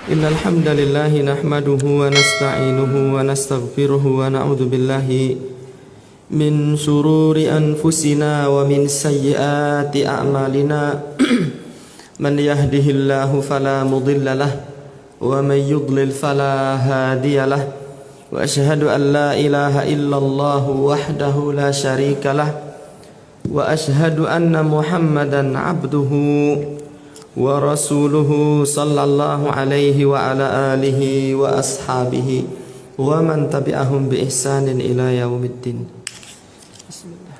Innal hamdalillah nahmaduhu wa nasta'inuhu wa nastaghfiruhu wa na'udzu billahi min shururi anfusina wa min sayyiati a'malina. Man yahdihillahu fala mudilla lah wa man yudlil fala hadiyalah. Wa asyhadu an la ilaha illallah wahdahu la syarika lah wa asyhadu anna Muhammadan abduhu wa rasuluhu sallallahu alaihi wa ala alihi wa ashabihi wa man tabi'ahum bi ihsanin ila yaumiddin. Bismillah.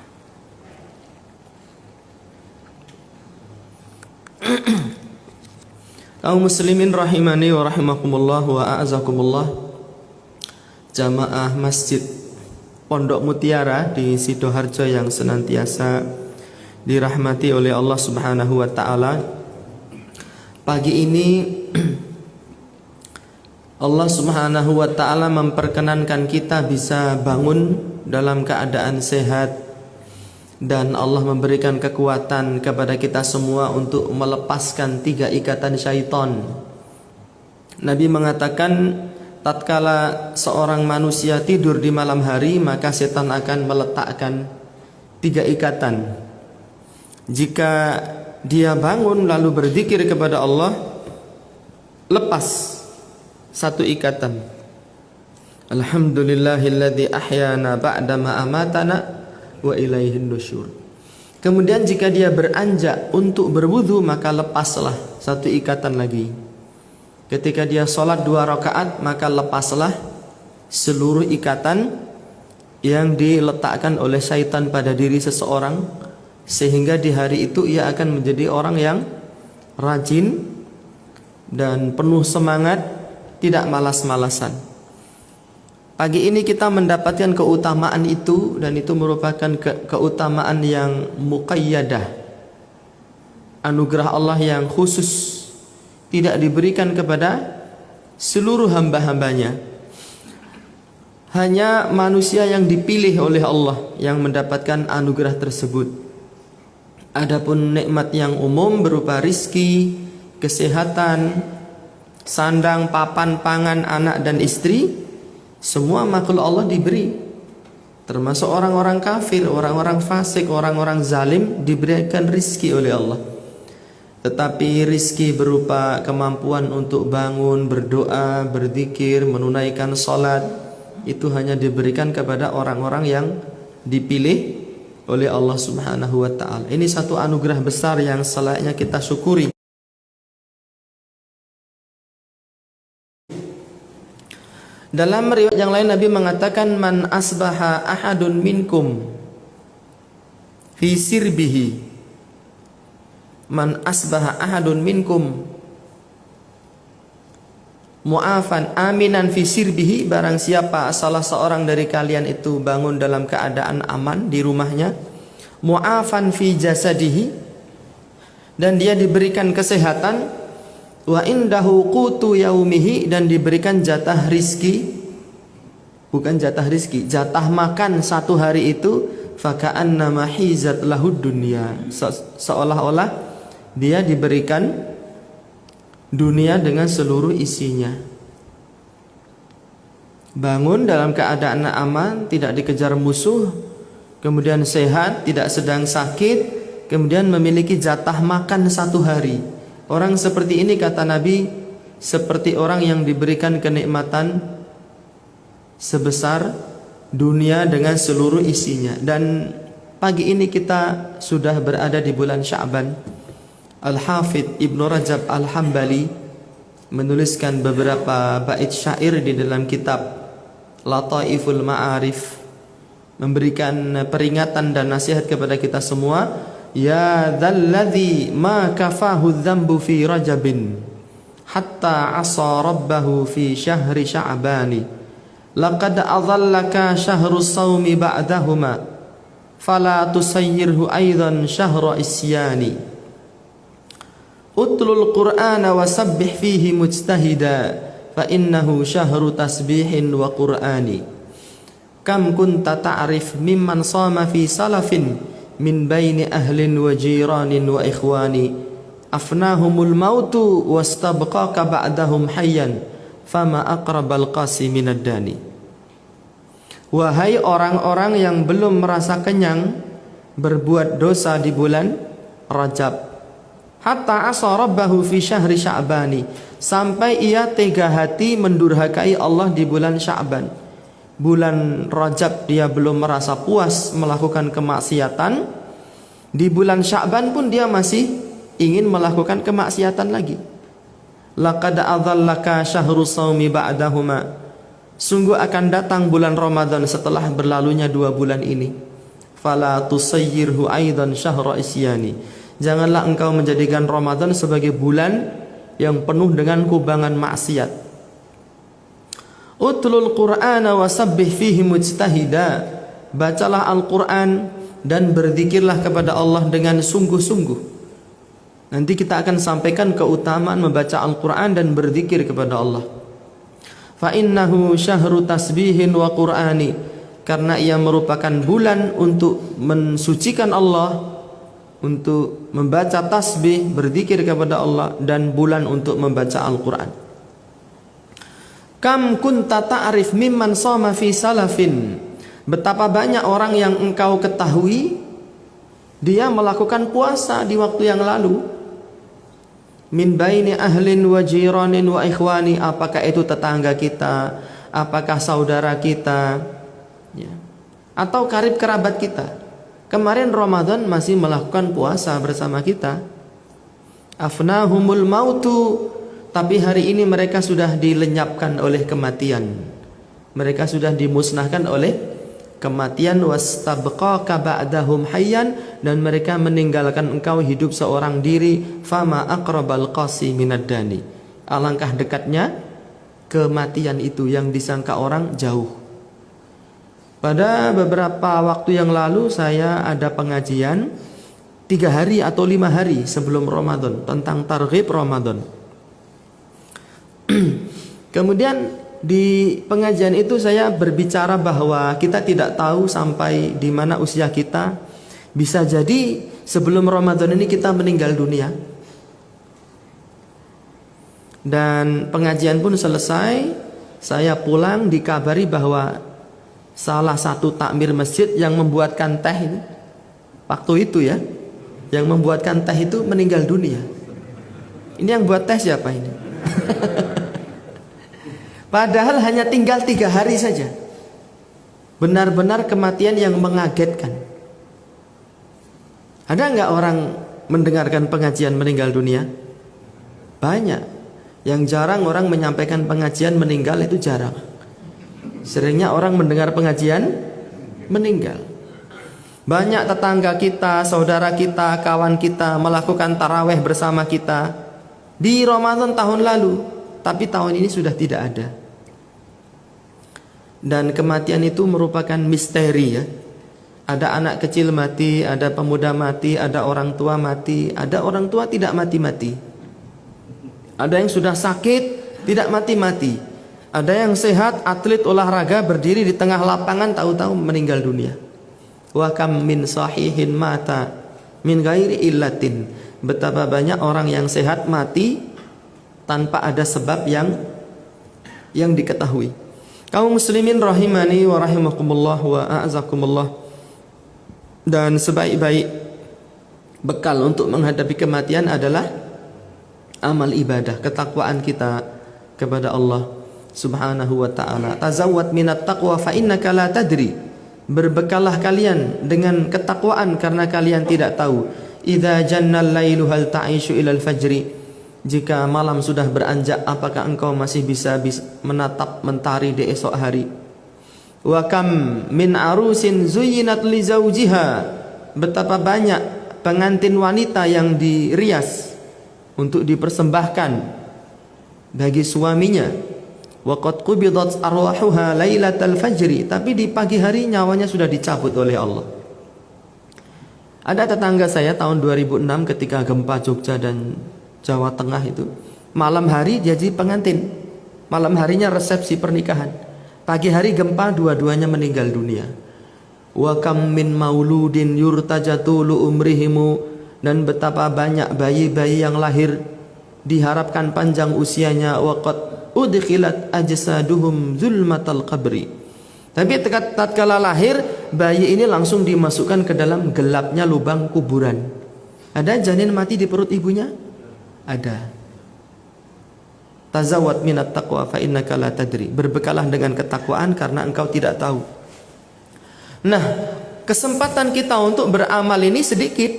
Kaum muslimin rahimani wa rahimakumullah wa a'azakumullah. Jamaah Masjid Pondok Mutiara di Sidoarjo yang senantiasa dirahmati oleh Allah Subhanahu wa taala. Pagi ini Allah Subhanahu wa taala memperkenankan kita bisa bangun dalam keadaan sehat, dan Allah memberikan kekuatan kepada kita semua untuk melepaskan 3 ikatan syaitan. Nabi mengatakan, tatkala seorang manusia tidur di malam hari, maka setan akan meletakkan 3 ikatan. Jika dia bangun lalu berzikir kepada Allah, lepas 1 ikatan. Alhamdulillahilladzi ahyana ba'dama amatana wa ilaihin nusyur. Kemudian jika dia beranjak untuk berwudu, maka lepaslah 1 ikatan lagi. Ketika dia sholat 2 rakaat, maka lepaslah seluruh ikatan yang diletakkan oleh syaitan pada diri seseorang, sehingga di hari itu ia akan menjadi orang yang rajin dan penuh semangat, tidak malas-malasan. Pagi ini kita mendapatkan keutamaan itu, dan itu merupakan keutamaan yang muqayyadah, anugerah Allah yang khusus, tidak diberikan kepada seluruh hamba-hambanya. Hanya manusia yang dipilih oleh Allah yang mendapatkan anugerah tersebut. Adapun nikmat yang umum berupa rizki, kesehatan, sandang, papan, pangan, anak dan istri, semua makhluk Allah diberi. Termasuk orang-orang kafir, orang-orang fasik, orang-orang zalim diberikan rizki oleh Allah. Tetapi rizki berupa kemampuan untuk bangun, berdoa, berzikir, menunaikan salat, itu hanya diberikan kepada orang-orang yang dipilih oleh Allah Subhanahu wa taala. Ini satu anugerah besar yang selayaknya kita syukuri. Dalam riwayat yang lain Nabi mengatakan, man asbaha ahadun minkum fi sirbihi, man asbaha ahadun minkum mu'afan aminan fi sirbihi, barang siapa salah seorang dari kalian itu bangun dalam keadaan aman di rumahnya, mu'afan fi jasadihi, dan dia diberikan kesehatan, wa indahu qutu yaumihi, dan diberikan jatah rizki, bukan jatah rizki, jatah makan 1 hari itu, faka'annama hizat lahud dunya, seolah-olah dia diberikan dunia dengan seluruh isinya. Bangun dalam keadaan aman, tidak dikejar musuh, kemudian sehat, tidak sedang sakit, kemudian memiliki jatah makan 1 hari. Orang seperti ini, kata Nabi, seperti orang yang diberikan kenikmatan sebesar dunia dengan seluruh isinya. Dan pagi ini kita sudah berada di bulan Sya'ban. Al-Hafidh Ibnu Rajab Al-Hambali menuliskan beberapa bait syair di dalam kitab Lataiful Ma'arif, memberikan peringatan dan nasihat kepada kita semua. Ya dzalladzi ma kafahu dzambu fi rajabin hatta asa rabbahu fi syahri sya'bani, laqad adhallaka syahrus shaumi ba'dahuma fala tusayyirhu aidan syahra isyani. Utlul Qur'ana wa sabbih fihi mujtahida fa innahu syahru tasbihin wa qur'ani. Kam kunta ta'rif mimman shama fi salafin min baini ahlin wa jiranin wa ikhwani, afnahumul mautu wastabqaka ba'dahum hayyan fama aqrabal qasi minad dani. Wahai orang-orang yang belum merasa kenyang berbuat dosa di bulan Rajab, hatta asa rabbahu fi syahri sya'bani, sampai ia tega hati mendurhakai Allah di bulan Sya'ban. Bulan Rajab dia belum merasa puas melakukan kemaksiatan, di bulan Sya'ban pun dia masih ingin melakukan kemaksiatan lagi. Laqad adzallaka syahru shaumi ba'dahuma, sungguh akan datang bulan Ramadan setelah berlalunya 2 bulan ini. Fala tusayyirhu aidan syahra isyani, janganlah engkau menjadikan Ramadan sebagai bulan yang penuh dengan kubangan maksiat. Utlul Qur'ana wasabbih fihi mujtahida, bacalah Al-Quran dan berzikirlah kepada Allah dengan sungguh-sungguh. Nanti kita akan sampaikan keutamaan membaca Al-Quran dan berzikir kepada Allah. Fa innahu syahru tasbihin wa qur'ani, karena ia merupakan bulan untuk mensucikan Allah, untuk membaca tasbih, berzikir kepada Allah, dan bulan untuk membaca Al-Quran. Kam kunta ta'rif mimman shoma fi salafin, betapa banyak orang yang engkau ketahui dia melakukan puasa di waktu yang lalu. Min baini ahlin wa jiranin wa ikhwani, apakah itu tetangga kita, apakah saudara kita, ya, atau karib kerabat kita. Kemarin Ramadan masih melakukan puasa bersama kita. Afnahumul mautu, tapi hari ini mereka sudah dilenyapkan oleh kematian. Mereka sudah dimusnahkan oleh kematian. Wastabqaka ba'dahum hayyan, dan mereka meninggalkan engkau hidup seorang diri. Fama aqrabal qasi minad dani, alangkah dekatnya kematian itu yang disangka orang jauh. Pada beberapa waktu yang lalu saya ada pengajian 3 hari atau 5 hari sebelum Ramadan tentang targhib Ramadan. Kemudian di pengajian itu saya berbicara bahwa kita tidak tahu sampai di mana usia kita. Bisa jadi sebelum Ramadan ini kita meninggal dunia. Dan pengajian pun selesai, saya pulang dikabari bahwa salah satu takmir masjid yang membuatkan teh ini, waktu itu ya, yang membuatkan teh itu meninggal dunia. Ini yang buat teh siapa ini? Padahal hanya tinggal 3 hari saja. Benar-benar kematian yang mengagetkan. Ada nggak orang mendengarkan pengajian meninggal dunia? Banyak. Yang jarang orang menyampaikan pengajian meninggal itu jarang. Seringnya orang mendengar pengajian meninggal. Banyak tetangga kita, saudara kita, kawan kita melakukan taraweh bersama kita di Ramadan tahun lalu, tapi tahun ini sudah tidak ada. Dan kematian itu merupakan misteri ya. Ada anak kecil mati, ada pemuda mati, ada orang tua mati, ada orang tua tidak mati-mati. Ada yang sudah sakit tidak mati-mati. Ada yang sehat, atlet olahraga berdiri di tengah lapangan tahu-tahu meninggal dunia. Wa kam min sahihin mata min ghairi illatin, betapa banyak orang yang sehat mati tanpa ada sebab yang diketahui. Kaum muslimin rahimani wa rahimakumullah wa a'azakumullah. Dan sebaik-baik bekal untuk menghadapi kematian adalah amal ibadah, ketakwaan kita kepada Allah Subhanahu wa ta'ala. Tazawwad minat taqwa fa innaka la tadri, berbekallah kalian dengan ketakwaan karena kalian tidak tahu. Idza jannal lailu hal ta'ishu ilal fajri, jika malam sudah beranjak apakah engkau masih bisa menatap mentari di esok hari. Wa kam min arusin zuyyinat li zawjiha, betapa banyak pengantin wanita yang dirias untuk dipersembahkan bagi suaminya. Wa qad qubidat arwahuha lailatal fajri, tapi di pagi hari nyawanya sudah dicabut oleh Allah. Ada tetangga saya tahun 2006 ketika gempa Jogja dan Jawa Tengah itu, malam hari dia jadi pengantin, malam harinya resepsi pernikahan, pagi hari gempa, dua-duanya meninggal dunia. Wa kam min mauludin yurtajatu lu umrihimu dan betapa banyak bayi-bayi yang lahir diharapkan panjang usianya, waqad udkhilat ajsaduhum zulmatal qabri. Tapi tatkala lahir, bayi ini langsung dimasukkan ke dalam gelapnya lubang kuburan. Ada janin mati di perut ibunya? Ada. Tazawwad minat taqwa fa innaka la tadri. Berbekalah dengan ketakwaan karena engkau tidak tahu. Nah, kesempatan kita untuk beramal ini sedikit.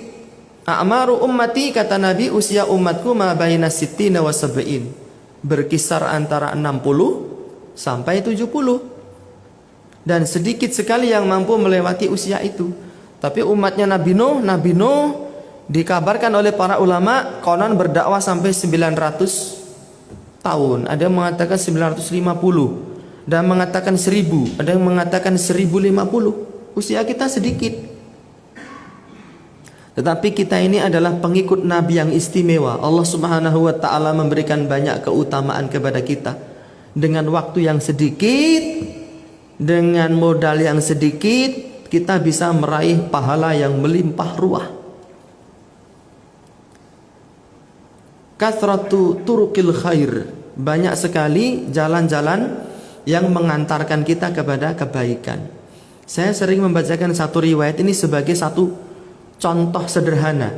A'maru ummati, kata Nabi, usia umatku ma baina sittina wa sab'in. Berkisar antara 60 sampai 70. Dan sedikit sekali yang mampu melewati usia itu. Tapi umatnya Nabi Nuh dikabarkan oleh para ulama konon berdakwah sampai 900 tahun. Ada yang mengatakan 950, dan mengatakan 1000, ada yang mengatakan 1050. Usia kita sedikit. Tetapi kita ini adalah pengikut Nabi yang istimewa. Allah Subhanahu wa taala memberikan banyak keutamaan kepada kita. Dengan waktu yang sedikit, dengan modal yang sedikit, kita bisa meraih pahala yang melimpah ruah. Kathratu turuqil khair, banyak sekali jalan-jalan yang mengantarkan kita kepada kebaikan. Saya sering membacakan satu riwayat ini sebagai satu contoh sederhana,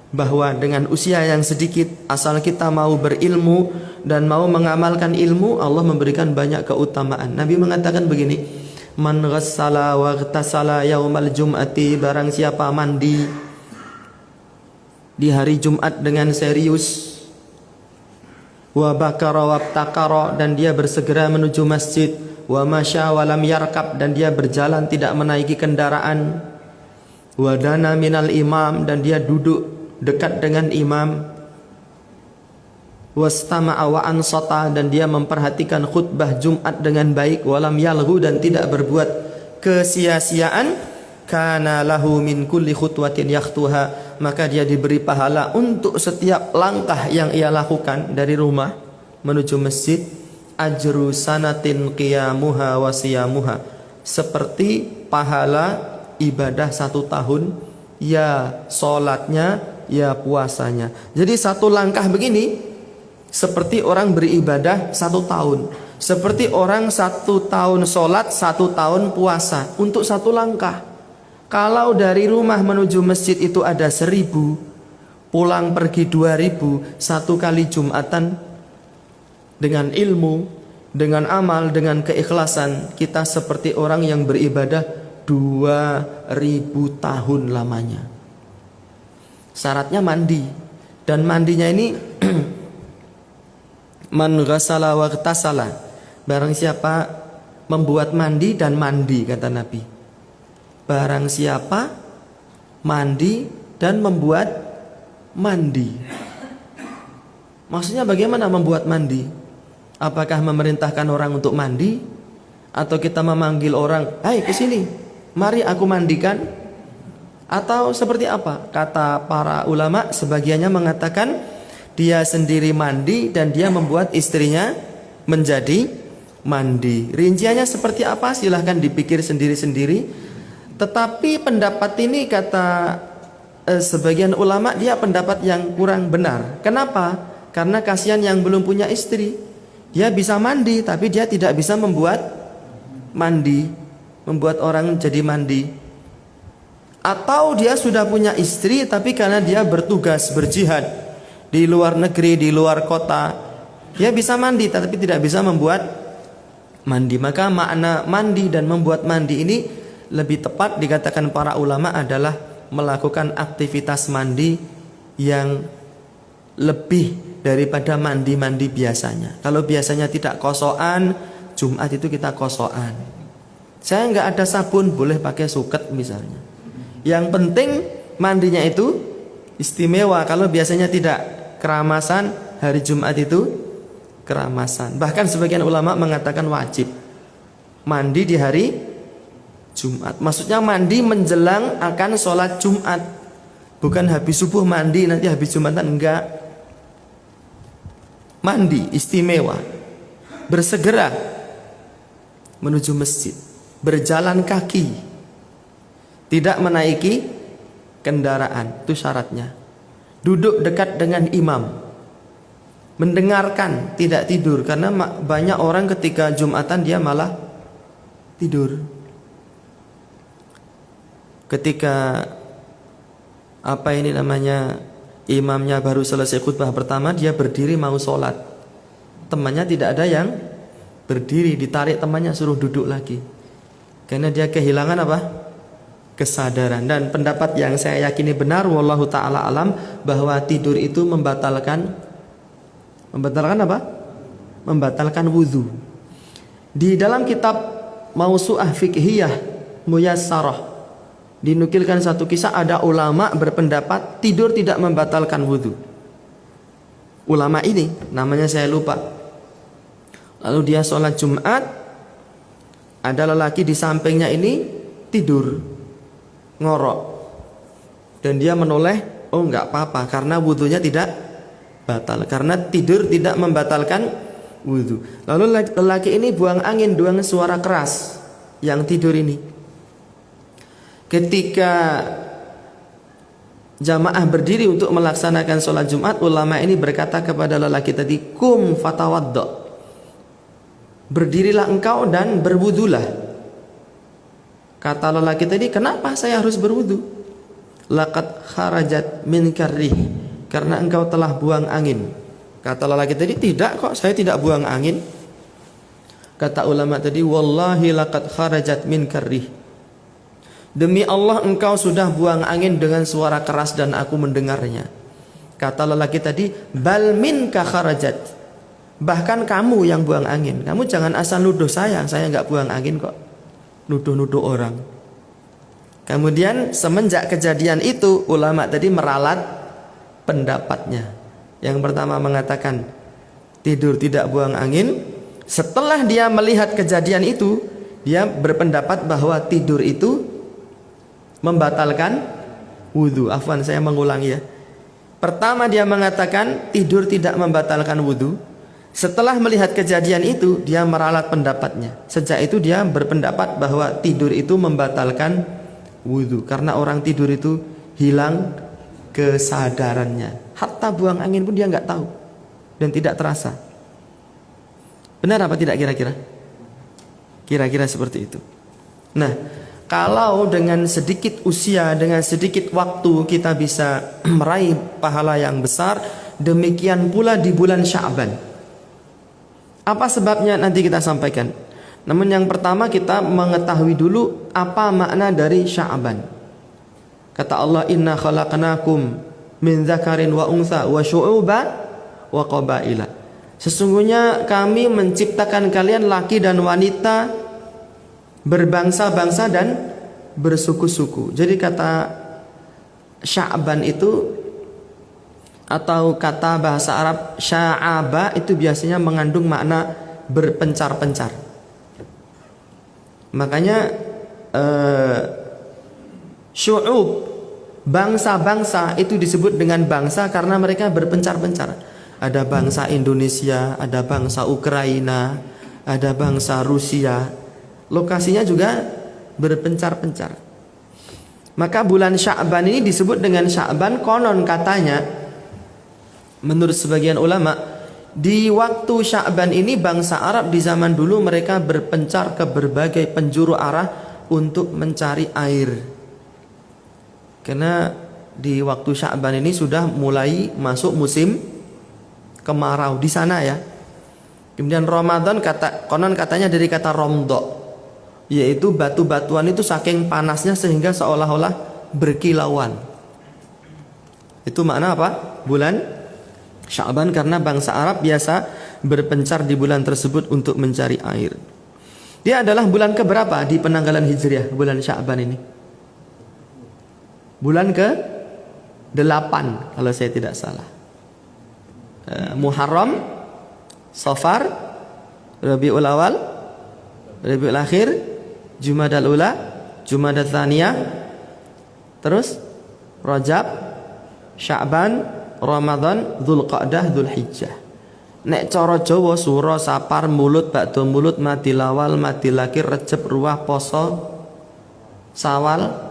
bahwa dengan usia yang sedikit, asal kita mau berilmu dan mau mengamalkan ilmu, Allah memberikan banyak keutamaan. Nabi mengatakan begini, man ghassala wa ightasala yaumal jum'ati, barang siapa mandi di hari Jumat dengan serius, wa bakara wabtakara, dan dia bersegera menuju masjid, wa masya walam yarkab, dan dia berjalan tidak menaiki kendaraan, wa dana minal imam, dan dia duduk dekat dengan imam, wastama'a wa ansata, dan dia memperhatikan khutbah Jumat dengan baik, walam yalghu, dan tidak berbuat kesia-siaan, kana lahu min kulli khutwatin yakhtuha, maka dia diberi pahala untuk setiap langkah yang ia lakukan dari rumah menuju masjid, ajru sanatin qiyamuha wa siyamuha, seperti pahala ibadah 1 tahun, ya sholatnya, ya puasanya. Jadi 1 langkah begini seperti orang beribadah 1 tahun, seperti orang 1 tahun sholat, 1 tahun puasa untuk 1 langkah. Kalau dari rumah menuju masjid itu ada 1000, pulang pergi 2000, 1 kali Jumatan dengan ilmu, dengan amal, dengan keikhlasan, kita seperti orang yang beribadah 2000 tahun lamanya. Syaratnya mandi, dan mandinya ini man ghassala wa ightasala, barang siapa membuat mandi dan mandi, kata Nabi. Barang siapa mandi dan membuat mandi. Maksudnya bagaimana membuat mandi? Apakah memerintahkan orang untuk mandi, atau kita memanggil orang, "Hai, ke sini, mari aku mandikan"? Atau seperti apa? Kata para ulama, sebagiannya mengatakan dia sendiri mandi dan dia membuat istrinya menjadi mandi. Rinciannya seperti apa? Silahkan dipikir sendiri-sendiri. Tetapi pendapat ini, kata sebagian ulama, dia pendapat yang kurang benar. Kenapa? Karena kasihan yang belum punya istri. Dia bisa mandi, tapi dia tidak bisa membuat mandi, membuat orang jadi mandi. Atau dia sudah punya istri, tapi karena dia bertugas berjihad di luar negeri, di luar kota, dia bisa mandi, tapi tidak bisa membuat mandi. Maka makna mandi dan membuat mandi ini lebih tepat dikatakan para ulama adalah melakukan aktivitas mandi yang lebih daripada mandi-mandi biasanya. Kalau biasanya tidak kosokan, Jumat itu kita kosokan. Saya nggak ada sabun, boleh pakai suket misalnya. Yang penting mandinya itu istimewa. Kalau biasanya tidak keramasan, hari Jumat itu keramasan. Bahkan sebagian ulama mengatakan wajib mandi di hari Jumat. Maksudnya mandi menjelang akan sholat Jumat, bukan habis subuh mandi nanti habis Jumatan, enggak. Mandi istimewa, bersegera menuju masjid, berjalan kaki, tidak menaiki kendaraan, itu syaratnya. Duduk dekat dengan imam. Mendengarkan, tidak tidur. Karena banyak orang ketika Jumatan dia malah tidur. Ketika imamnya baru selesai khutbah pertama, dia berdiri mau sholat. Temannya tidak ada yang berdiri, ditarik temannya suruh duduk lagi. Karena dia kehilangan apa? Kesadaran. Dan pendapat yang saya yakini benar, wallahu taala alam, bahwa tidur itu membatalkan apa? Membatalkan wudu. Di dalam kitab Mausu'ah Fiqhiyah Muyassarah dinukilkan satu kisah, ada ulama berpendapat tidur tidak membatalkan wudu. Ulama ini namanya saya lupa. Lalu dia sholat Jumat, ada lelaki di sampingnya ini tidur ngorok, dan dia menoleh, oh nggak apa-apa karena wudunya tidak batal, karena tidur tidak membatalkan wudu. Lalu lelaki ini buang angin dengan suara keras, yang tidur ini. Ketika jamaah berdiri untuk melaksanakan sholat Jumat, ulama ini berkata kepada lelaki tadi, kum fatawaddo, berdirilah engkau dan berwudulah. Kata lelaki tadi, kenapa saya harus berwudu? Laqad kharajat min karrih, karena engkau telah buang angin. Kata lelaki tadi, tidak kok, saya tidak buang angin. Kata ulama tadi, wallahi laqad kharajat min karrih, demi Allah engkau sudah buang angin dengan suara keras dan aku mendengarnya. Kata lelaki tadi, bal minka kharajat, bahkan kamu yang buang angin. Kamu jangan asal nuduh saya nggak buang angin kok, nuduh-nuduh orang. Kemudian semenjak kejadian itu, ulama tadi meralat pendapatnya. Yang pertama mengatakan tidur tidak buang angin. Setelah dia melihat kejadian itu, dia berpendapat bahwa tidur itu membatalkan wudu. Afwan, saya mengulangi ya. Pertama dia mengatakan tidur tidak membatalkan wudu. Setelah melihat kejadian itu, dia meralat pendapatnya. Sejak itu dia berpendapat bahwa tidur itu membatalkan wudu, karena orang tidur itu hilang kesadarannya. Hatta buang angin pun dia nggak tahu dan tidak terasa. Benar apa tidak kira-kira? Kira-kira seperti itu. Nah, kalau dengan sedikit usia, dengan sedikit waktu kita bisa meraih pahala yang besar, demikian pula di bulan Sya'ban. Apa sebabnya nanti kita sampaikan. Namun yang pertama kita mengetahui dulu apa makna dari Sya'ban. Kata Allah, inna khalaqnakum min dzakarin wa untha wa syu'uban wa qabaila. Sesungguhnya kami menciptakan kalian laki dan wanita, berbangsa-bangsa dan bersuku-suku. Jadi kata Sya'ban itu, atau kata bahasa Arab sya'aba, itu biasanya mengandung makna berpencar-pencar. Makanya syu'ub, bangsa-bangsa itu disebut dengan bangsa karena mereka berpencar-pencar. Ada bangsa Indonesia, ada bangsa Ukraina, ada bangsa Rusia. Lokasinya juga berpencar-pencar. Maka bulan Sya'ban ini disebut dengan Sya'ban, konon katanya menurut sebagian ulama, di waktu Sya'ban ini bangsa Arab di zaman dulu mereka berpencar ke berbagai penjuru arah untuk mencari air. Karena di waktu Sya'ban ini sudah mulai masuk musim kemarau di sana ya. Kemudian Ramadan konon katanya dari kata romdo, yaitu batu-batuan itu saking panasnya sehingga seolah-olah berkilauan. Itu makna apa? Bulan Sya'ban, karena bangsa Arab biasa berpencar di bulan tersebut untuk mencari air. Dia adalah bulan keberapa di penanggalan Hijriah, bulan Sya'ban ini? Bulan ke-8 kalau saya tidak salah. Muharram, Safar, Rabiul Awal, Rabiul Akhir, Jumadal Ula, Jumadal Tsaniyah, terus Rajab, Sya'ban, Ramadan, Dzulqa'dah, Dzulhijjah. Nek cara Jawa Suro, Sapar, Mulut, Ba'da Mulut, Madil Awal, Madil Akhir, Rejab, Ruwah, Poso, Sawal,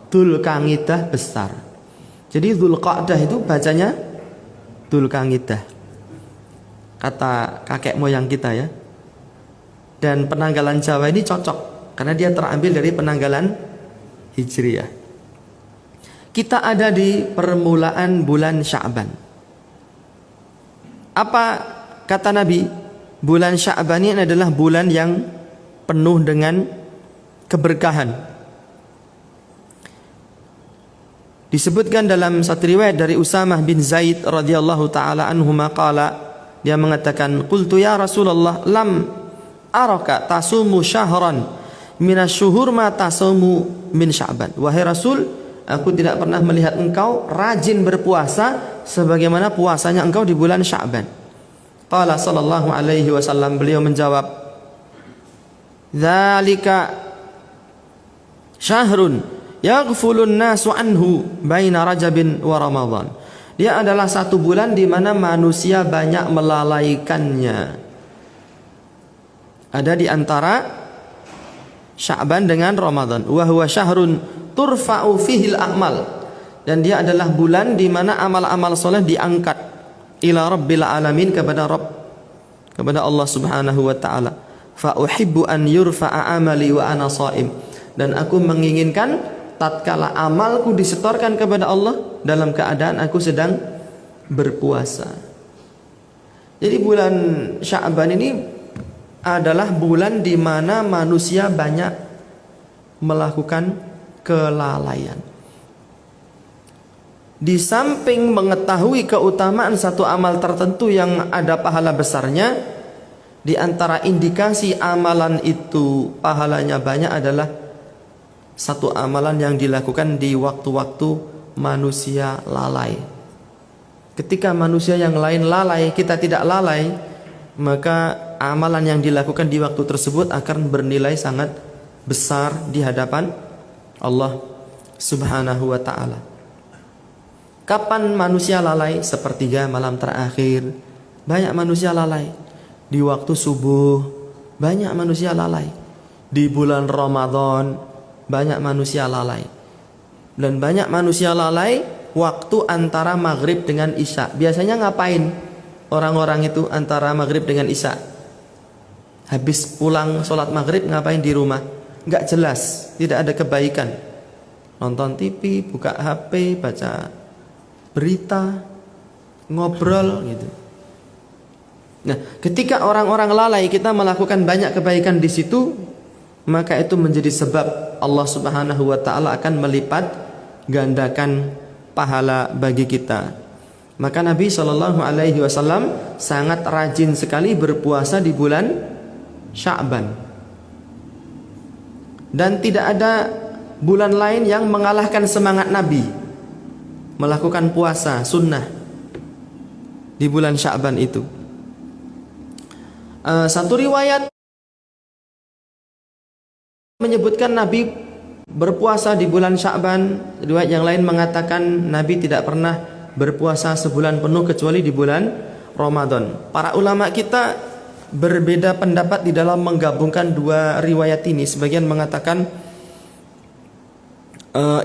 Dzulqa'dah besar. Jadi Dzulqa'dah itu bacanya Dzulqa'dah. Kata kakek moyang kita ya. Dan penanggalan Jawa ini cocok karena dia terambil dari penanggalan Hijriyah. Kita ada di permulaan bulan Sya'ban. Apa kata Nabi? Bulan Sya'ban ini adalah bulan yang penuh dengan keberkahan. Disebutkan dalam satu riwayat dari Usamah bin Zaid radhiyallahu taala anhu maqala, dia mengatakan, qultu ya Rasulullah lam araka tasumu syahran minasyuhur ma tasumu min Sya'ban. Wahai Rasul, aku tidak pernah melihat engkau rajin berpuasa sebagaimana puasanya engkau di bulan Sya'ban. Qala sallallahu alaihi wasallam, beliau menjawab, dzalika syahrun yaghfulun nasu anhu baina Rajabin wa Ramadhan. Dia adalah satu bulan di mana manusia banyak melalaikannya. Ada di antara Sya'ban dengan Ramadan. Wa huwa syahrun turfa'u fihil a'mal. Dan dia adalah bulan di mana amal-amal soleh diangkat ila rabbil alamin, kepada Allah subhanahu wa ta'ala. Fa uhibbu an yurfa'a amali wa ana sha'im. Dan aku menginginkan tatkala amalku disetorkan kepada Allah dalam keadaan aku sedang berpuasa. Jadi bulan Sya'ban ini adalah bulan di mana manusia banyak melakukan kelalaian. Di samping mengetahui keutamaan satu amal tertentu yang ada pahala besarnya, di antara indikasi amalan itu pahalanya banyak adalah satu amalan yang dilakukan di waktu-waktu manusia lalai. Ketika manusia yang lain lalai, kita tidak lalai, maka amalan yang dilakukan di waktu tersebut akan bernilai sangat besar di hadapan Allah subhanahu wa ta'ala. Kapan manusia lalai? Sepertiga malam terakhir. Banyak manusia lalai. Di waktu subuh banyak manusia lalai. Di bulan Ramadan banyak manusia lalai. Dan banyak manusia lalai waktu antara maghrib dengan isya. Biasanya ngapain orang-orang itu antara maghrib dengan isya? Habis pulang sholat maghrib ngapain di rumah? Nggak jelas, tidak ada kebaikan. Nonton TV, buka HP, baca berita, ngobrol gitu. Nah, ketika orang-orang lalai kita melakukan banyak kebaikan di situ, maka itu menjadi sebab Allah Subhanahu wa taala akan melipat gandakan pahala bagi kita. Maka Nabi Shallallahu alaihi wasallam sangat rajin sekali berpuasa di bulan Sya'ban. Dan tidak ada bulan lain yang mengalahkan semangat Nabi melakukan puasa sunnah di bulan Sya'ban itu. Satu riwayat menyebutkan Nabi berpuasa di bulan Sya'ban. Riwayat yang lain mengatakan Nabi tidak pernah berpuasa sebulan penuh kecuali di bulan Ramadan. Para ulama kita berbeda pendapat di dalam menggabungkan dua riwayat ini. Sebagian mengatakan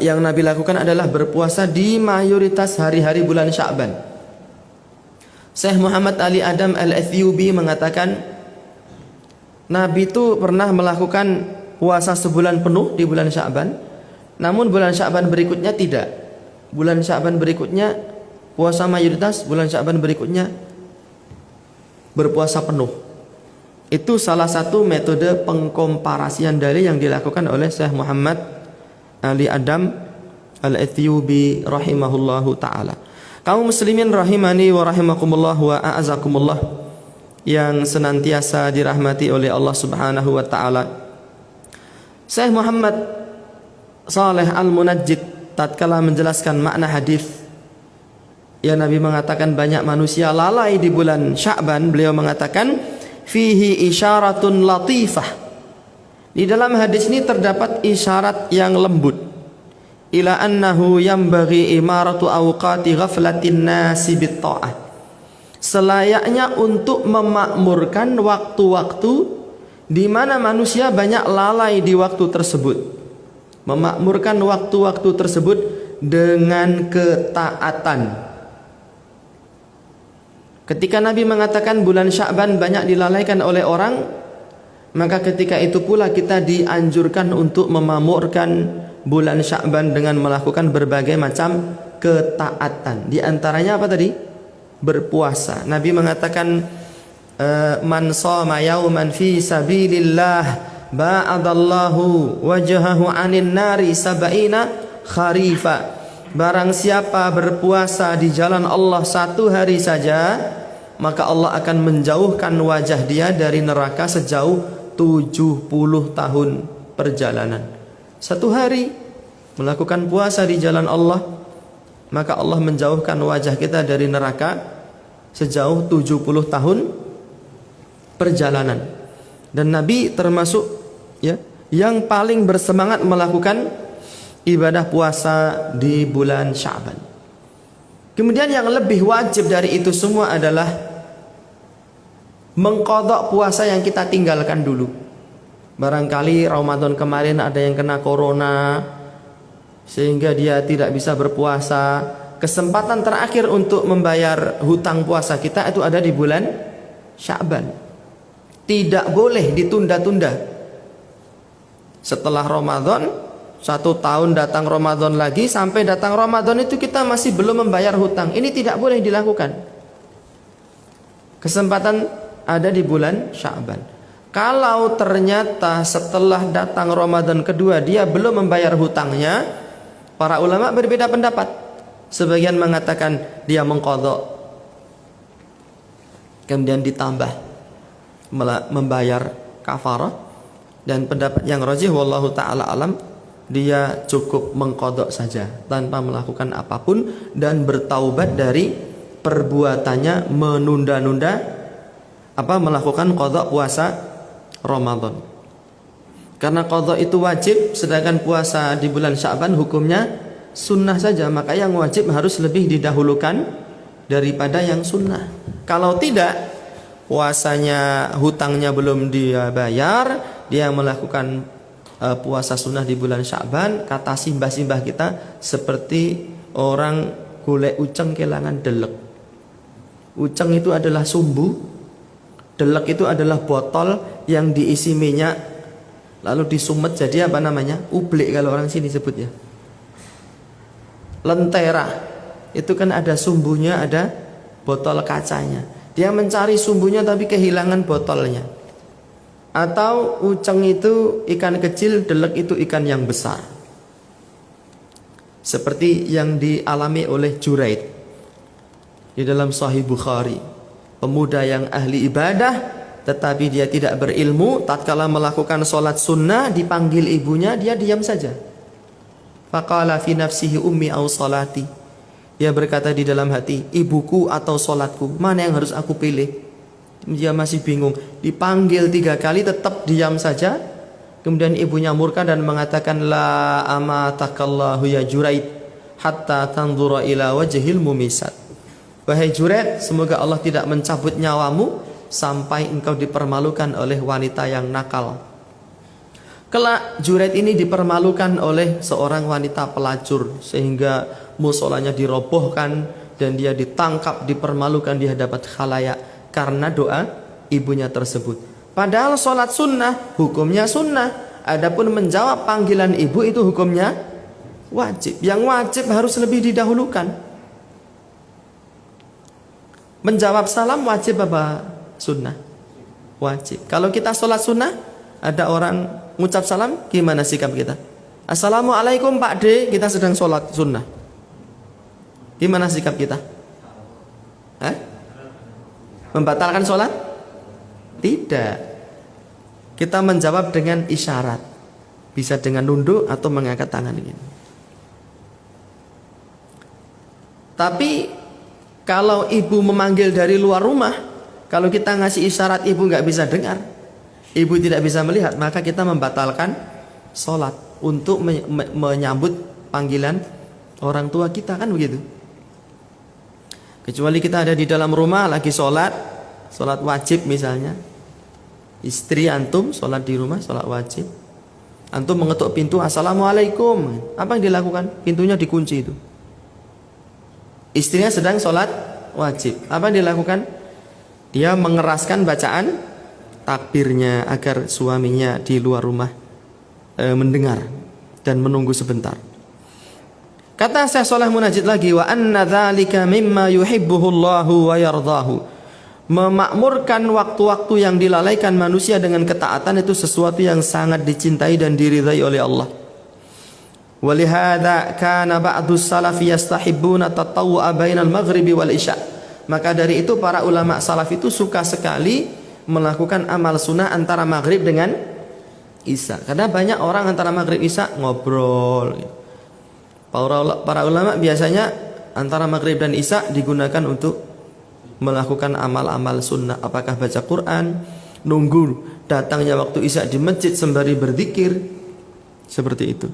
yang Nabi lakukan adalah berpuasa di mayoritas hari-hari bulan Sya'ban. Syekh Muhammad Ali Adam Al-Ethiopi mengatakan Nabi itu pernah melakukan puasa sebulan penuh di bulan Sya'ban, namun bulan Sya'ban berikutnya tidak. Bulan Sya'ban berikutnya puasa mayoritas, bulan Sya'ban berikutnya berpuasa penuh. Itu salah satu metode pengkomparasian dalil yang dilakukan oleh Syekh Muhammad Ali Adam Al-Ethiopi rahimahullahu ta'ala. Kaum muslimin rahimani wa rahimakumullah wa a'azakumullah yang senantiasa dirahmati oleh Allah subhanahu wa ta'ala. Syekh Muhammad Saleh Al-Munajjid tatkala menjelaskan makna hadis ya Nabi mengatakan banyak manusia lalai di bulan Sya'ban, beliau mengatakan fihi isyaratun latifah. Di dalam hadis ini terdapat isyarat yang lembut. Ila annahu yambaghi imaratu awqati ghaflatin nasi bitta'ah. Selayaknya untuk memakmurkan waktu-waktu di mana manusia banyak lalai di waktu tersebut. memakmurkan waktu-waktu tersebut dengan ketaatan. Ketika Nabi mengatakan bulan Sya'ban banyak dilalaikan oleh orang, maka ketika itu pula kita dianjurkan untuk memakmurkan bulan Sya'ban dengan melakukan berbagai macam ketaatan. Di antaranya apa tadi? Berpuasa. Nabi mengatakan man shoma yauman fi sabilillah ba'adallahu wajhahu 'anil nari sab'ina kharifa. Barang siapa berpuasa di jalan Allah satu hari saja, maka Allah akan menjauhkan wajah dia dari neraka sejauh 70 tahun perjalanan. Satu hari melakukan puasa di jalan Allah, maka Allah menjauhkan wajah kita dari neraka sejauh 70 tahun perjalanan. Dan Nabi termasuk ya yang paling bersemangat melakukan ibadah puasa di bulan Sya'ban. Kemudian yang lebih wajib dari itu semua adalah mengqadha puasa yang kita tinggalkan dulu. Barangkali Ramadan kemarin ada yang kena corona sehingga dia tidak bisa berpuasa. Kesempatan terakhir untuk membayar hutang puasa kita itu ada di bulan Sya'ban. Tidak boleh ditunda-tunda. Setelah Ramadan, 1 tahun datang Ramadan lagi, sampai datang Ramadan itu kita masih belum membayar hutang. Ini tidak boleh dilakukan. Kesempatan ada di bulan Sya'ban. Kalau ternyata setelah datang Ramadan kedua dia belum membayar hutangnya, para ulama berbeda pendapat. Sebagian mengatakan dia mengqadha, kemudian ditambah membayar kafarah, dan pendapat yang rajih wallahu taala alam, dia cukup mengqadha saja tanpa melakukan apapun dan bertaubat dari perbuatannya menunda-nunda melakukan qadha puasa Ramadan. Karena qadha itu wajib, sedangkan puasa di bulan Sya'ban hukumnya sunnah saja, maka yang wajib harus lebih didahulukan daripada yang sunnah. Kalau tidak, puasanya hutangnya belum dia bayar, dia melakukan puasa sunnah di bulan Sya'ban, kata simbah-simbah kita seperti orang golek uceng kelangan delek. Uceng itu adalah sumbu, delek itu adalah botol yang diisi minyak lalu disumet jadi apa namanya? Ublik kalau orang sini sebutnya. Lentera itu kan ada sumbunya, ada botol kacanya. Dia mencari sumbunya tapi kehilangan botolnya. Atau uceng itu ikan kecil, delek itu ikan yang besar. Seperti yang dialami oleh Juraid di dalam Sahih Bukhari. Pemuda yang ahli ibadah tetapi dia tidak berilmu, tatkala melakukan sholat sunnah dipanggil ibunya, dia diam saja. Faqala fi nafsihi ummi aw salati. Dia berkata di dalam hati, ibuku atau sholatku, mana yang harus aku pilih? Dia masih bingung. Dipanggil 3 kali tetap diam saja. Kemudian ibunya murka dan mengatakan, la amatakallahu ya Juraid hatta tanzura ila wajhil mumisat. Wahai Juraid, semoga Allah tidak mencabut nyawamu sampai engkau dipermalukan oleh wanita yang nakal. Kelak Juraid ini dipermalukan oleh seorang wanita pelacur, sehingga musolanya dirobohkan dan dia ditangkap, dipermalukan di hadapan khalayak karena doa ibunya tersebut. Padahal sholat sunnah hukumnya sunnah, adapun menjawab panggilan ibu itu hukumnya wajib. Yang wajib harus lebih didahulukan. Menjawab salam wajib apa sunnah? Wajib. Kalau kita sholat sunnah, ada orang ngucap salam, gimana sikap kita? Assalamualaikum Pak D, kita sedang sholat sunnah. Gimana sikap kita? Membatalkan sholat? Tidak. Kita menjawab dengan isyarat. Bisa dengan nunduk atau mengangkat tangan ini. Tapi kalau ibu memanggil dari luar rumah, kalau kita ngasih isyarat ibu nggak bisa dengar, ibu tidak bisa melihat, maka kita membatalkan sholat untuk menyambut panggilan orang tua kita, kan begitu. Kecuali kita ada di dalam rumah lagi sholat wajib misalnya, istri antum sholat di rumah sholat wajib, Antum mengetuk pintu, assalamualaikum. Apa yang dilakukan? Pintunya dikunci itu. Istrinya sedang sholat wajib. Apa yang dilakukan? Dia mengeraskan bacaan takbirnya agar suaminya di luar rumah mendengar dan menunggu sebentar. Kata Syekh Shalih Munajjid lagi, wa anna dzalika mimma yuhibbuhu Allahu wa yardahu. Memakmurkan waktu-waktu yang dilalaikan manusia dengan ketaatan itu sesuatu yang sangat dicintai dan diridhai oleh Allah. Walihada kana ba'du salafi yastahibbuna tatawwu'a bainal maghribi wal isya. Maka dari itu para ulama salaf itu suka sekali melakukan amal sunnah antara maghrib dengan isya. Karena banyak orang antara maghrib isya ngobrol. Para ulama biasanya antara maghrib dan isya digunakan untuk melakukan amal-amal sunnah, apakah baca Quran, nunggu datangnya waktu isya di masjid sembari berzikir, seperti itu.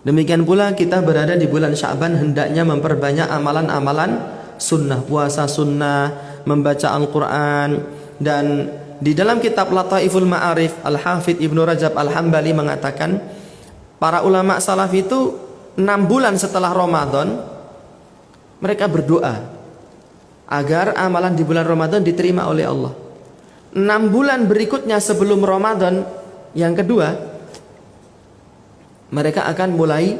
Demikian pula kita berada di bulan Sya'ban, hendaknya memperbanyak amalan-amalan sunnah, puasa sunnah, membaca Al-Quran. Dan di dalam kitab Lataiful Ma'arif, Al-Hafidh Ibnu Rajab Al-Hambali mengatakan, para ulama salaf itu 6 bulan setelah Ramadan mereka berdoa agar amalan di bulan Ramadan diterima oleh Allah. 6 bulan berikutnya sebelum Ramadan yang kedua, mereka akan mulai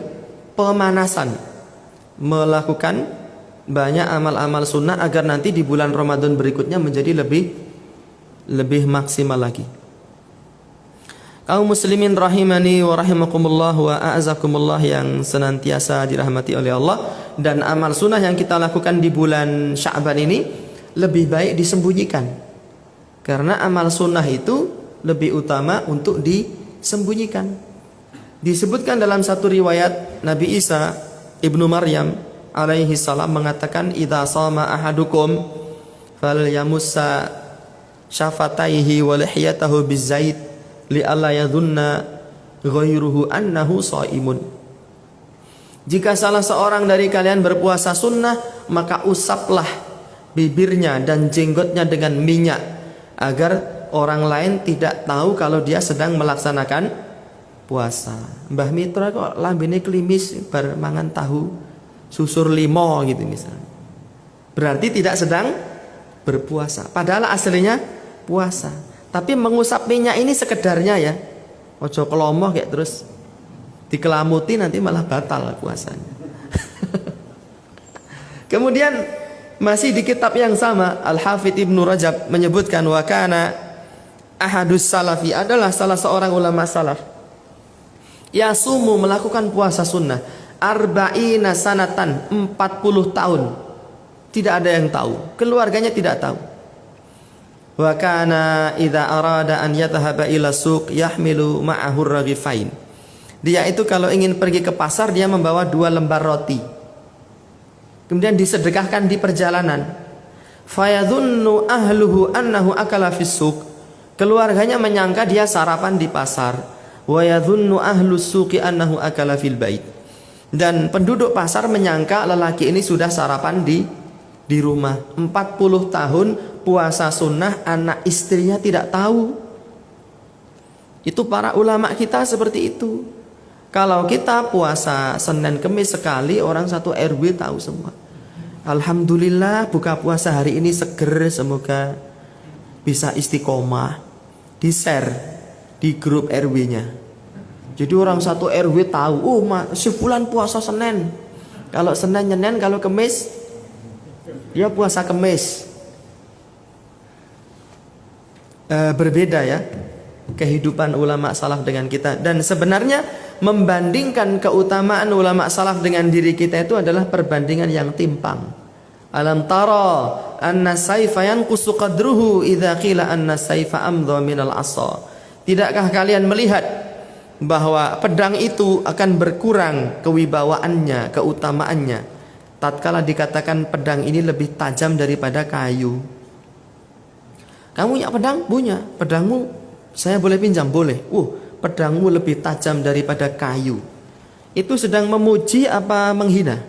pemanasan, melakukan banyak amal-amal sunnah agar nanti di bulan Ramadan berikutnya menjadi lebih maksimal lagi. Kaum muslimin rahimani wa rahimakumullah wa a'azakumullah yang senantiasa dirahmati oleh Allah, dan amal sunnah yang kita lakukan di bulan Sya'ban ini lebih baik disembunyikan, karena amal sunnah itu lebih utama untuk disembunyikan. Disebutkan dalam satu riwayat, Nabi Isa ibnu Maryam alaihi salam mengatakan, idza shama ahadukum falyamussa syafataihi wa lihiyatahu bizait li'alla yadhunna ghairuhu annahu shaimun. Jika salah seorang dari kalian berpuasa sunnah, maka usaplah bibirnya dan jenggotnya dengan minyak, agar orang lain tidak tahu kalau dia sedang melaksanakan puasa. Mbah Mitra kok lambene klimis bar mangan tahu susur limo gitu misalnya, berarti tidak sedang berpuasa, padahal aslinya puasa. Tapi mengusap minyak ini sekedarnya ya, ojo kelomoh kayak terus dikelamuti, nanti malah batal puasanya. Kemudian masih di kitab yang sama, Al-Hafidh Ibnu Rajab menyebutkan, wa kana ahadus salafi, adalah salah seorang ulama salaf, yasumu, melakukan puasa sunnah, arba'ina sanatan, 40 tahun. Tidak ada yang tahu, keluarganya tidak tahu. Wa kana idza arada an yadhhaba ila suq yahmilu ma'ahu raghifain. Dia itu kalau ingin pergi ke pasar, dia membawa 2 lembar roti, kemudian disedekahkan di perjalanan. Fayadhunnu ahluhu annahu akala fis suq. Keluarganya menyangka dia sarapan di pasar. Wa yadhunnu ahlus suqi annahu akala fil bait. Dan penduduk pasar menyangka lelaki ini sudah sarapan di rumah. 40 tahun puasa sunnah, anak istrinya tidak tahu. Itu para ulama kita seperti itu. Kalau kita puasa Senin Kemis sekali, orang satu RW tahu semua. Alhamdulillah buka puasa hari ini seger, semoga bisa istiqomah. Di-share di grup RW-nya. Jadi orang satu RW tahu, oh si fulan puasa Senin. Kalau Senin Senin, kalau Kemis dia puasa Kemis. Berbeda ya kehidupan ulama salaf dengan kita. Dan sebenarnya membandingkan keutamaan ulama salaf dengan diri kita itu adalah perbandingan yang timpang. Alam tara anna sayfa yanqusu qadruhu idza qila anna sayfa amdha minal asa. Tidakkah kalian melihat bahwa pedang itu akan berkurang kewibawaannya, keutamaannya, tatkala dikatakan pedang ini lebih tajam daripada kayu? Kamu punya pedang? Punya. Pedangmu saya boleh pinjam? Boleh. Pedangmu lebih tajam daripada kayu. Itu sedang memuji apa menghina?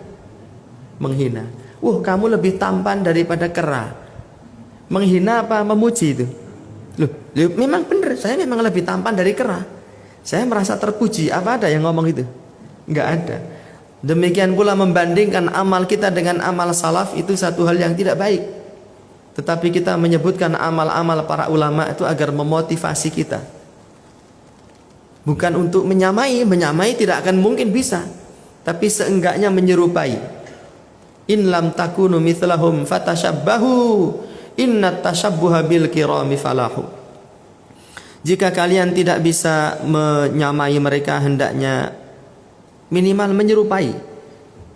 Menghina. Kamu lebih tampan daripada kera. Menghina apa memuji itu? Loh, memang benar, saya memang lebih tampan dari kera. Saya merasa terpuji. Apa ada yang ngomong itu? Enggak ada. Demikian pula membandingkan amal kita dengan amal salaf itu satu hal yang tidak baik. Tetapi kita menyebutkan amal-amal para ulama itu agar memotivasi kita. Bukan untuk menyamai tidak akan mungkin bisa. Tapi seenggaknya menyerupai. In lam takunu mithlahum fatashabbahu innat tashabbuha bil kirami falahu. Jika kalian tidak bisa menyamai mereka, hendaknya minimal menyerupai,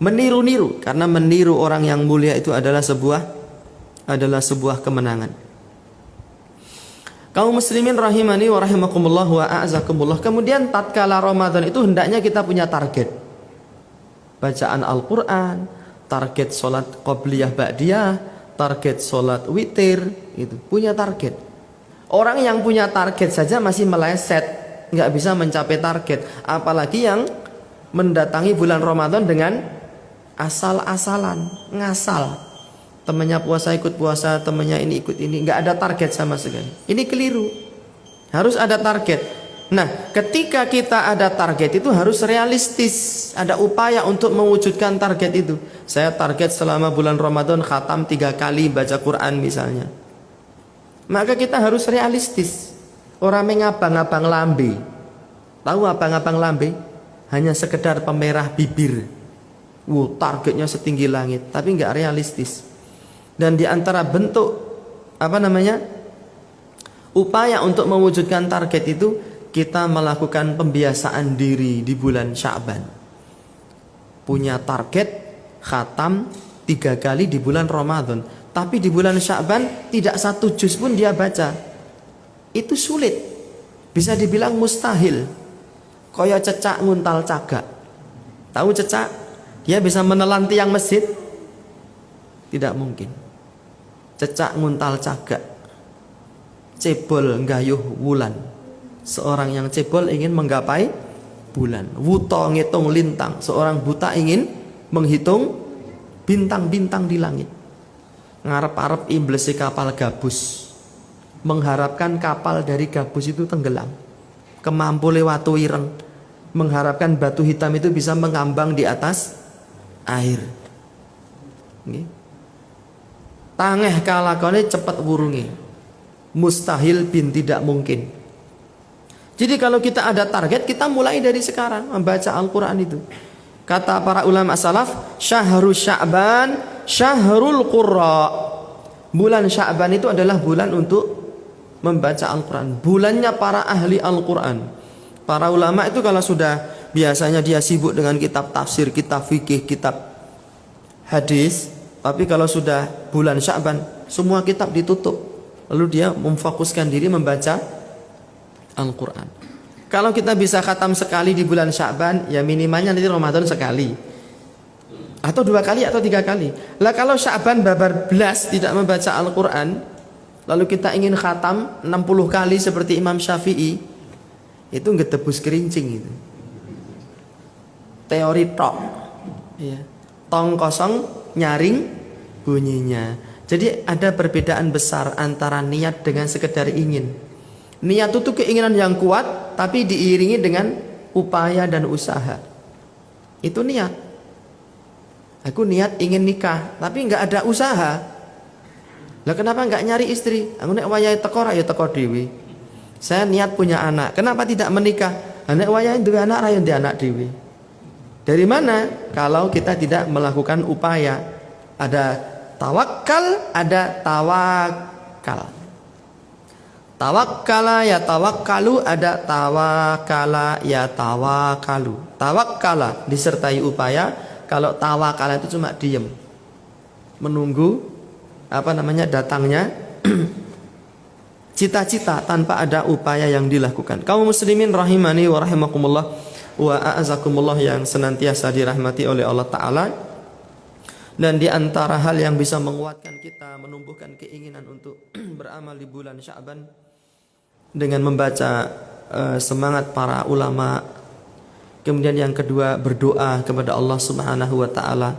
meniru-niru, karena meniru orang yang mulia itu adalah sebuah kemenangan. Kaum muslimin rahimani wa rahimakumullah wa a'azakumullah. Kemudian tatkala Ramadan itu hendaknya kita punya target. Bacaan Al-Qur'an, target salat qobliyah ba'diyah, target salat witir, itu punya target. Orang yang punya target saja masih meleset, nggak bisa mencapai target, apalagi yang mendatangi bulan Ramadan dengan asal-asalan, ngasal. Temannya puasa ikut puasa, temannya ini ikut ini, nggak ada target sama sekali. Ini keliru. Harus ada target. Nah, ketika kita ada target itu harus realistis, ada upaya untuk mewujudkan target itu. Saya target selama bulan Ramadan khatam 3 kali baca Quran misalnya. Maka kita harus realistis. Orang mengabang-abang lambe. Tahu abang-abang lambe? Hanya sekedar pemerah bibir. Targetnya setinggi langit, tapi nggak realistis. Dan di antara bentuk upaya untuk mewujudkan target itu, kita melakukan pembiasaan diri di bulan Sya'ban. Punya target khatam 3 kali di bulan Ramadan, tapi di bulan Sya'ban tidak 1 juz pun dia baca. Itu sulit, bisa dibilang mustahil. Kaya cecak nguntal cagak. Tahu cecak? Dia bisa menelan tiang masjid? Tidak mungkin. Cecak nguntal cagak. Cebol nggayuh wulan. Seorang yang cebol ingin menggapai bulan. Wuto ngitung lintang. Seorang buta ingin menghitung bintang-bintang di langit. Ngarep-arep imblesi kapal gabus. Mengharapkan kapal dari gabus itu tenggelam. Kemampu lewat ireng, mengharapkan batu hitam itu bisa mengambang di atas air. Tangeh kalakone cepet wurunge. Mustahil bin tidak mungkin. Jadi kalau kita ada target, kita mulai dari sekarang membaca Al-Quran itu. Kata para ulama salaf, syahrul Sya'ban syahrul qurra. Bulan Sya'ban itu adalah bulan untuk membaca Al-Quran. Bulannya para ahli Al-Quran. Para ulama itu kalau sudah biasanya dia sibuk dengan kitab tafsir, kitab fikih, kitab hadis. Tapi kalau sudah bulan Sya'ban, semua kitab ditutup. Lalu dia memfokuskan diri membaca Al-Quran. Kalau kita bisa khatam sekali di bulan Sya'ban, ya minimalnya nanti Ramadan sekali. Atau 2 kali atau 3 kali. Lah kalau Sya'ban babar belas tidak membaca Al-Quran, lalu kita ingin khatam 60 kali seperti Imam Syafi'i, itu ngetebus kerincing itu. Teori tok. Ya. Tong kosong nyaring bunyinya. Jadi ada perbedaan besar antara niat dengan sekedar ingin. Niat itu keinginan yang kuat tapi diiringi dengan upaya dan usaha. Itu niat. Aku niat ingin nikah tapi nggak ada usaha. Lah kenapa enggak nyari istri? Aku nek wayahe teko ra ya teko dhewe. Saya niat punya anak. Kenapa tidak menikah? Nek wayahe duwe anak ra ya ndek anak dhewe. Dari mana? Kalau kita tidak melakukan upaya. Ada tawakal, ada tawakal. Tawakkala ya tawakkalu, ada tawakala ya tawakalu. Tawakkala disertai upaya, kalau tawakala itu cuma diem. Menunggu datangnya cita-cita tanpa ada upaya yang dilakukan. Kaum muslimin rahimani wa rahimakumullah wa a'azakumullah yang senantiasa dirahmati oleh Allah Ta'ala. Dan di antara hal yang bisa menguatkan kita, menumbuhkan keinginan untuk beramal di bulan Sya'ban dengan membaca semangat para ulama. Kemudian yang kedua, berdoa kepada Allah Subhanahu wa Ta'ala.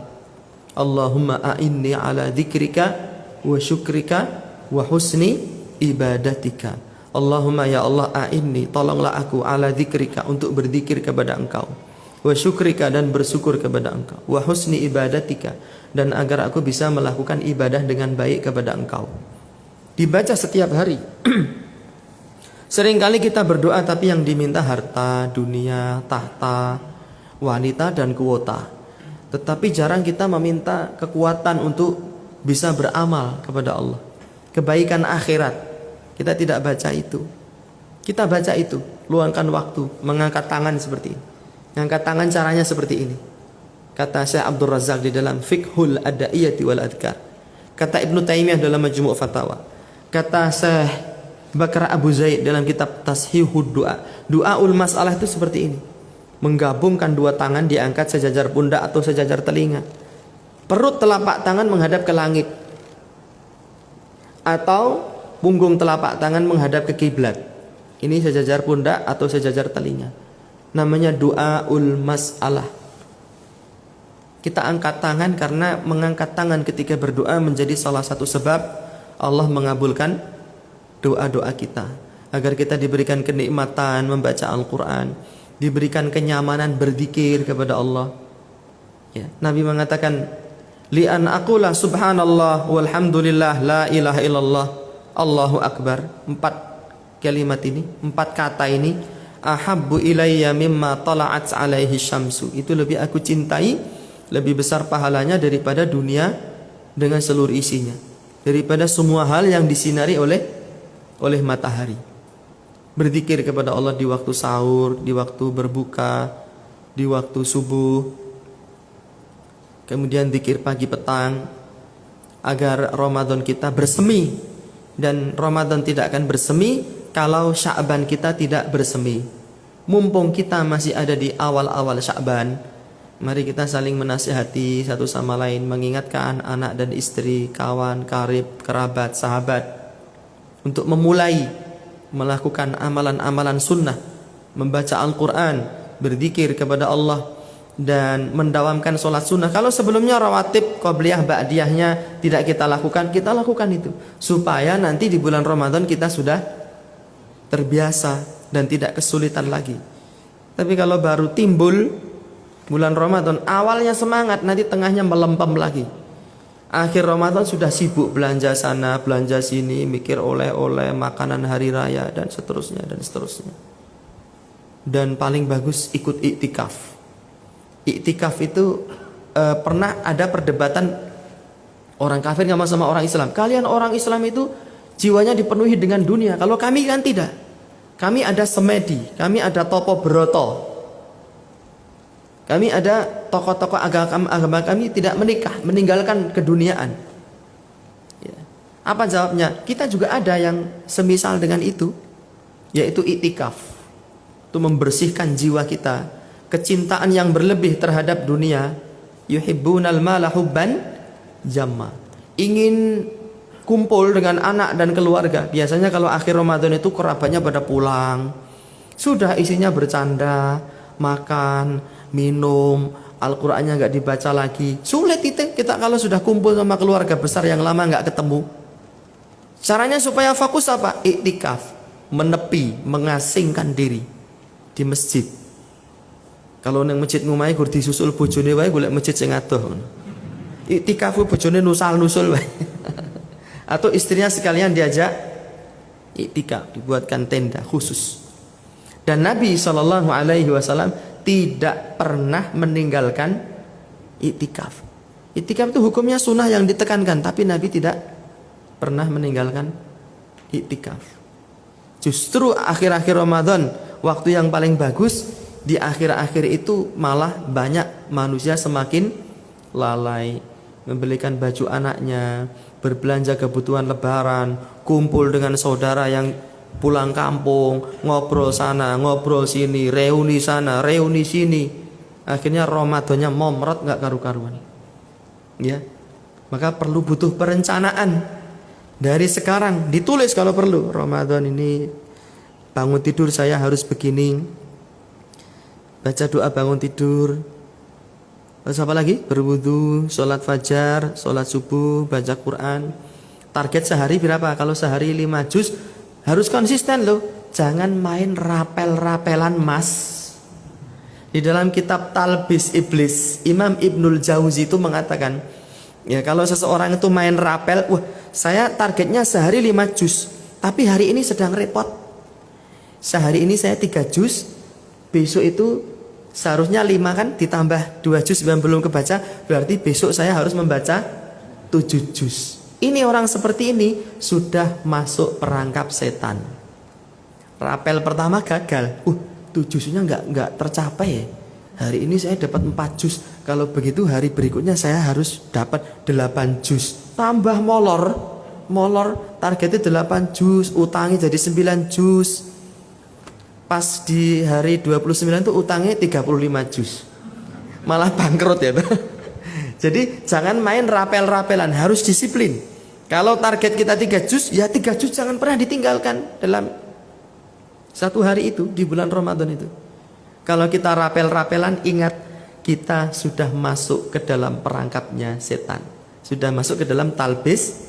Allahumma a'inni ala dzikrika wa syukrika wa husni ibadatika. Allahumma ya Allah a'inni, tolonglah aku ala dzikrika, untuk berzikir kepada Engkau, wa syukrika, dan bersyukur kepada Engkau, wa husni ibadatika, dan agar aku bisa melakukan ibadah dengan baik kepada Engkau. Dibaca setiap hari. Seringkali kita berdoa tapi yang diminta harta, dunia, tahta, wanita, dan kuota. Tetapi jarang kita meminta kekuatan untuk bisa beramal kepada Allah, kebaikan akhirat. Kita tidak baca itu. Kita baca itu, luangkan waktu, mengangkat tangan seperti ini. Mengangkat tangan caranya seperti ini. Kata Syekh Abdul Razak di dalam Fiqhul Ada'iyati wal Adhkar. Kata Ibnu Taimiyah dalam Majmu' Fatawa. Kata Syekh Bakar Abu Zaid dalam kitab Tashihud Du'a. Du'aul Mas'alah itu seperti ini. Menggabungkan dua tangan diangkat sejajar pundak atau sejajar telinga. Perut telapak tangan menghadap ke langit. Atau punggung telapak tangan menghadap ke kiblat. Ini sejajar pundak atau sejajar telinga. Namanya du'aul mas'alah. Kita angkat tangan karena mengangkat tangan ketika berdoa menjadi salah satu sebab Allah mengabulkan doa-doa kita. Agar kita diberikan kenikmatan membaca Al-Quran, diberikan kenyamanan berzikir kepada Allah. Ya, Nabi mengatakan, li'an aqula subhanallah walhamdulillah la ilaha illallah Allahu Akbar. 4 kalimat ini, 4 kata ini, ahabbu ilayya mimma tala'at alaihi syamsu. Itu lebih aku cintai, lebih besar pahalanya daripada dunia dengan seluruh isinya, daripada semua hal yang disinari oleh matahari. Berzikir kepada Allah di waktu sahur, di waktu berbuka, di waktu subuh. Kemudian zikir pagi petang, agar Ramadan kita bersemi. Dan Ramadan tidak akan bersemi kalau Sya'ban kita tidak bersemi. Mumpung kita masih ada di awal-awal Sya'ban, mari kita saling menasihati satu sama lain, mengingatkan anak dan istri, kawan, karib, kerabat, sahabat, untuk memulai melakukan amalan-amalan sunnah, membaca Al-Quran, berzikir kepada Allah, dan mendawamkan sholat sunnah. Kalau sebelumnya rawatib, qobliyah, ba'diyahnya tidak kita lakukan itu, supaya nanti di bulan Ramadan kita sudah terbiasa dan tidak kesulitan lagi. Tapi kalau baru timbul bulan Ramadan, awalnya semangat, nanti tengahnya melempem lagi. Akhir Ramadan sudah sibuk belanja sana, belanja sini, mikir oleh-oleh, makanan hari raya, dan seterusnya dan seterusnya. Dan paling bagus ikut iktikaf. Iktikaf itu pernah ada perdebatan orang kafir sama orang Islam. Kalian orang Islam itu jiwanya dipenuhi dengan dunia, kalau kami kan tidak. Kami ada semedi, kami ada topo broto, kami ada tokoh-tokoh agama kami tidak menikah, meninggalkan keduniaan. Ya. Apa jawabnya? Kita juga ada yang semisal dengan itu, yaitu iktikaf. Itu membersihkan jiwa kita. Kecintaan yang berlebih terhadap dunia, yuhibbunal mala hubban jamma. Ingin kumpul dengan anak dan keluarga. Biasanya kalau akhir Ramadan itu kerabatnya pada pulang. Sudah isinya bercanda, makan, minum, Al-Qur'annya nggak dibaca lagi. Sulit itu kita kalau sudah kumpul sama keluarga besar yang lama nggak ketemu. Caranya supaya fokus apa? Iktikaf, menepi, mengasingkan diri di masjid. Kalau nang masjid ngomai gur disusul bojone wae golek masjid sing adoh. Iktikaf bojone nusul wae. Atau istrinya sekalian diajak iktikaf, dibuatkan tenda khusus. Dan Nabi SAW tidak pernah meninggalkan iktikaf. Iktikaf itu hukumnya sunnah yang ditekankan, tapi Nabi tidak pernah meninggalkan iktikaf. Justru akhir-akhir Ramadan, waktu yang paling bagus. Di akhir-akhir itu malah banyak manusia semakin lalai, membelikan baju anaknya, berbelanja kebutuhan lebaran, kumpul dengan saudara yang pulang kampung, ngobrol sana, ngobrol sini, reuni sana, reuni sini. Akhirnya Ramadannya momrot gak karu-karuan. Ya, maka butuh perencanaan dari sekarang, ditulis kalau perlu. Ramadan ini bangun tidur saya harus begini. Baca doa bangun tidur. Terus apa lagi? Berwudu, sholat fajar, sholat subuh, baca Quran. Target sehari berapa? Kalau sehari 5 juz, Harus konsisten loh. Jangan main rapel-rapelan mas. Di dalam kitab Talbis Iblis, Imam Ibnul Jauzi itu mengatakan, ya kalau seseorang itu main rapel, wah saya targetnya sehari 5 juz, tapi hari ini sedang repot. Sehari ini saya 3 juz, besok itu seharusnya 5 kan, ditambah 2 juz yang belum kebaca, berarti besok saya harus membaca 7 juz. Ini orang seperti ini sudah masuk perangkap setan. Rapel pertama gagal, 7 juznya nggak tercapai ya. Hari ini saya dapat 4 juz, kalau begitu hari berikutnya saya harus dapat 8 juz. Tambah molor, targetnya 8 juz, utangnya jadi 9 juz. Pas di hari 29 tuh utangnya 35 juz. Malah bangkrut ya. Jadi jangan main rapel-rapelan, harus disiplin. Kalau target kita 3 juz, ya 3 juz jangan pernah ditinggalkan dalam satu hari itu, di bulan Ramadan itu. Kalau kita rapel-rapelan, ingat kita sudah masuk ke dalam perangkapnya setan, sudah masuk ke dalam talbis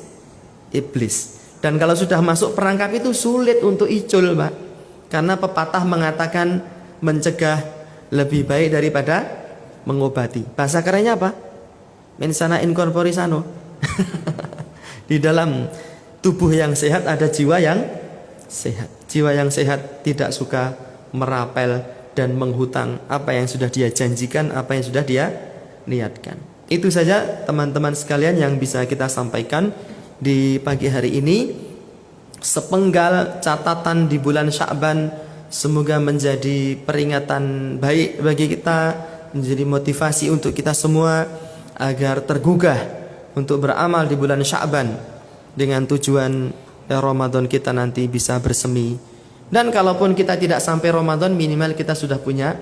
iblis. Dan kalau sudah masuk perangkap itu sulit untuk icul, Pak. Karena pepatah mengatakan mencegah lebih baik daripada mengobati. Bahasa kerennya apa? Mensana in corpore sano. Di dalam tubuh yang sehat ada jiwa yang sehat. Jiwa yang sehat tidak suka merapel dan menghutang apa yang sudah dia janjikan, apa yang sudah dia niatkan. Itu saja teman-teman sekalian yang bisa kita sampaikan di pagi hari ini. Sepenggal catatan di bulan Sya'ban, semoga menjadi peringatan baik bagi kita, menjadi motivasi untuk kita semua agar tergugah untuk beramal di bulan Sya'ban dengan tujuan Ramadan kita nanti bisa bersemi. Dan kalaupun kita tidak sampai Ramadan, minimal kita sudah punya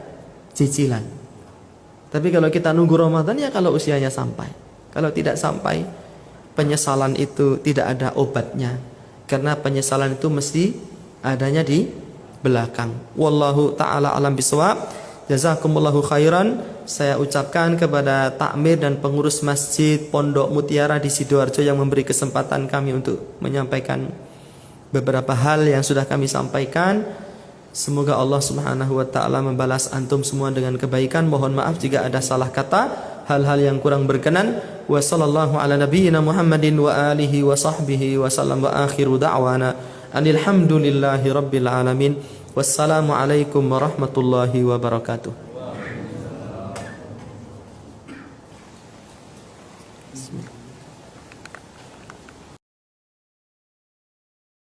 cicilan. Tapi kalau kita nunggu Ramadan, ya kalau usianya sampai. Kalau tidak sampai, penyesalan itu tidak ada obatnya. Karena penyesalan itu mesti adanya di belakang. Wallahu ta'ala alam bisawab. Jazakumullahu khairan. Saya ucapkan kepada takmir dan pengurus masjid Pondok Mutiara di Sidoarjo yang memberi kesempatan kami untuk menyampaikan beberapa hal yang sudah kami sampaikan. Semoga Allah Subhanahu wa taala membalas antum semua dengan kebaikan. Mohon maaf jika ada salah kata, hal-hal yang kurang berkenan. Wa sallallahu ala nabiyyina Muhammadin wa alihi wa sahbihi wa sallam wa akhiru da'wana alhamdulillahi rabbil alamin. Wassalamu alaikum warahmatullahi wabarakatuh.